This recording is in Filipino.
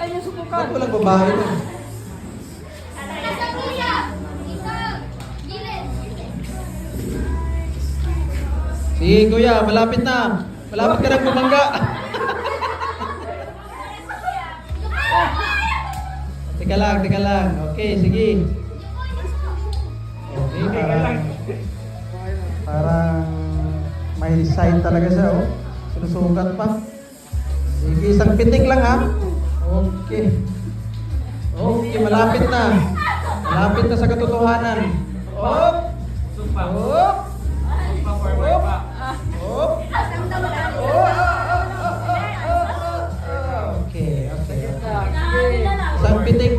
tayo yung subukan. Ba't walang babae na? Sige kuya, malapit na. Malapit ka na bumangga. Teka lang. Okay, sige. Okay, parang may sign talaga siya, oh. Sinusukat pa. Sige, isang pitik lang, ha? Okay. Okay, malapit na. Malapit na sa katotohanan. Op! Op! Op! Okay. Isang pitik.